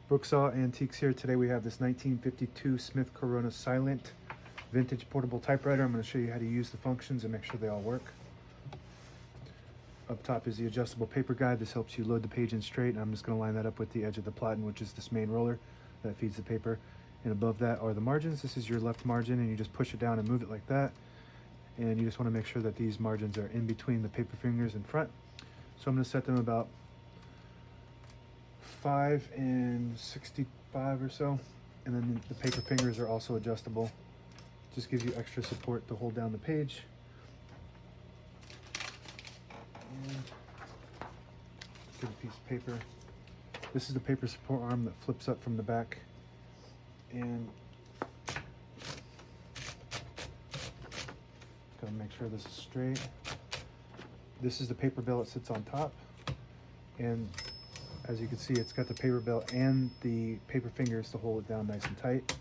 Brooksaw Antiques here. Today we have this 1952 Smith Corona Silent vintage portable typewriter. I'm going to show you how to use the functions and make sure they all work. Up top is the adjustable paper guide. This helps you load the page in straight. I'm just going to line that up with the edge of the platen, which is this main roller that feeds the paper. And above that are the margins. This is your left margin, and you just push it down and move it like that. And you just want to make sure that these margins are in between the paper fingers in front. So I'm going to set them about 5 and 65 or so, and then the paper fingers are also adjustable. Just gives you extra support to hold down the page. And get a piece of paper. This is the paper support arm that flips up from the back, and gotta make sure this is straight. This is the paper bill that sits on top, and as you can see, it's got the paper bill and the paper fingers to hold it down nice and tight.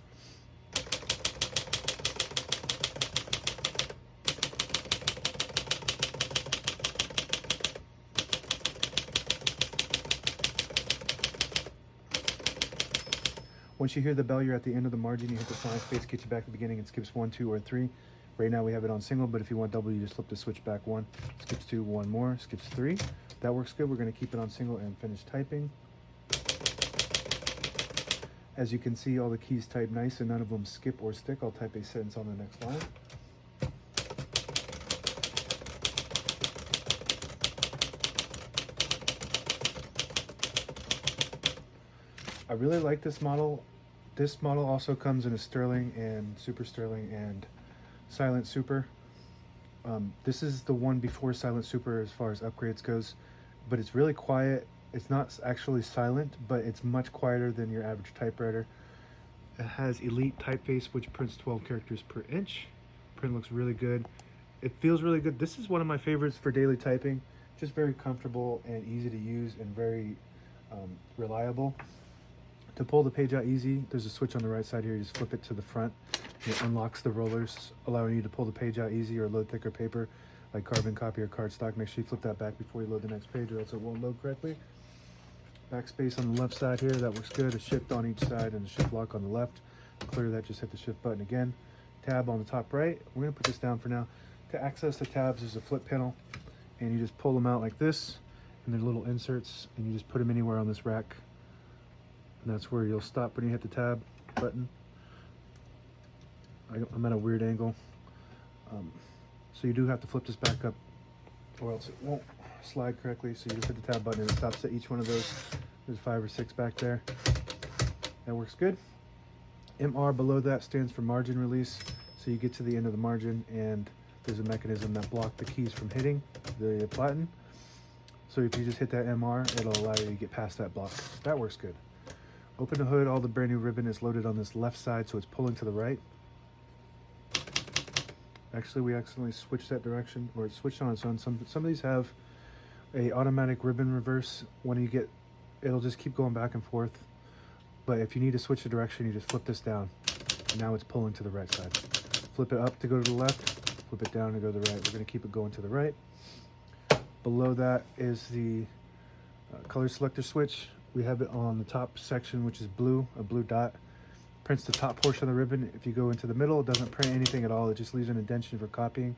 Once you hear the bell, you're at the end of the margin. You hit the silent space, get you back to the beginning. It skips 1, 2, or 3. Right now we have it on single, but if you want double, you just flip the switch back 1. Skips 2, 1 more, skips 3. That works good. We're going to keep it on single and finish typing. As you can see, all the keys type nice and none of them skip or stick. I'll type a sentence on the next line. I really like this model. This model also comes in a Sterling and Super Sterling and Silent Super. This is the one before Silent Super as far as upgrades goes, but it's really quiet. It's not actually silent, but it's much quieter than your average typewriter. It has Elite typeface, which prints 12 characters per inch. Print looks really good. It feels really good. This is one of my favorites for daily typing. Just very comfortable and easy to use and very reliable. To pull the page out easy, there's a switch on the right side here. You just flip it to the front. It unlocks the rollers, allowing you to pull the page out easy or load thicker paper like carbon copy or cardstock. Make sure you flip that back before you load the next page or else it won't load correctly. Backspace on the left side here, that works good. A shift on each side and a shift lock on the left. To clear that, just hit the shift button again. Tab on the top right. We're going to put this down for now. To access the tabs, there's a flip panel, and you just pull them out like this, and they're little inserts, and you just put them anywhere on this rack. And that's where you'll stop when you hit the tab button. I'm at a weird angle. So you do have to flip this back up or else it won't slide correctly. So you just hit the tab button and it stops at each one of those. There's 5 or 6 back there. That works good. MR below that stands for margin release. So you get to the end of the margin and there's a mechanism that blocks the keys from hitting the platen. So if you just hit that MR, it'll allow you to get past that block. That works good. Open the hood. All the brand new ribbon is loaded on this left side, so it's pulling to the right. Actually, we accidentally switched that direction, or it switched on its own. Some of these have a automatic ribbon reverse. When you get, it'll just keep going back and forth. But if you need to switch the direction, you just flip this down. And now it's pulling to the right side. Flip it up to go to the left. Flip it down to go to the right. We're going to keep it going to the right. Below that is the color selector switch. We have it on the top section, which is blue, a blue dot. Prints the top portion of the ribbon. If you go into the middle, it doesn't print anything at all. It just leaves an indentation for copying.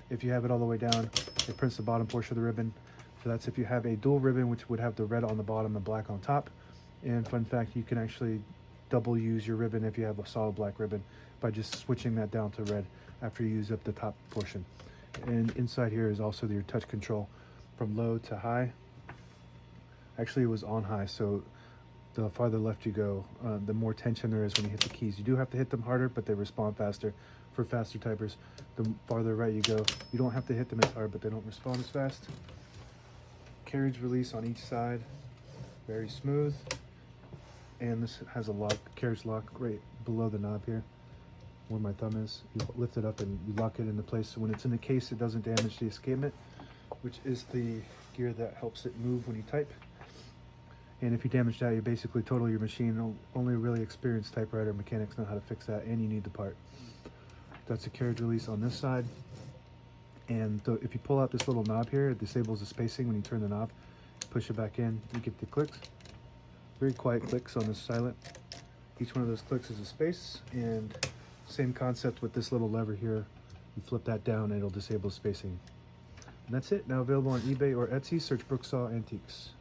If you have it all the way down, it prints the bottom portion of the ribbon. So that's if you have a dual ribbon, which would have the red on the bottom and black on top. And fun fact, you can actually double use your ribbon if you have a solid black ribbon by just switching that down to red after you use up the top portion. And inside here is also your touch control from low to high. Actually, it was on high, so the farther left you go, the more tension there is when you hit the keys. You do have to hit them harder, but they respond faster for faster typers. The farther right you go, you don't have to hit them as hard, but they don't respond as fast. Carriage release on each side, very smooth. And this has a lock, carriage lock right below the knob here, where my thumb is. You lift it up and you lock it into place. So when it's in the case, it doesn't damage the escapement, which is the gear that helps it move when you type. And if you damage that, you basically total your machine. Only really experienced typewriter mechanics know how to fix that, and you need the part. That's a carriage release on this side. And if you pull out this little knob here, it disables the spacing when you turn the knob. Push it back in, you get the clicks. Very quiet clicks on the silent. Each one of those clicks is a space, and same concept with this little lever here. You flip that down and it'll disable spacing. And that's it. Now available on eBay or Etsy. Search Brooksaw Antiques.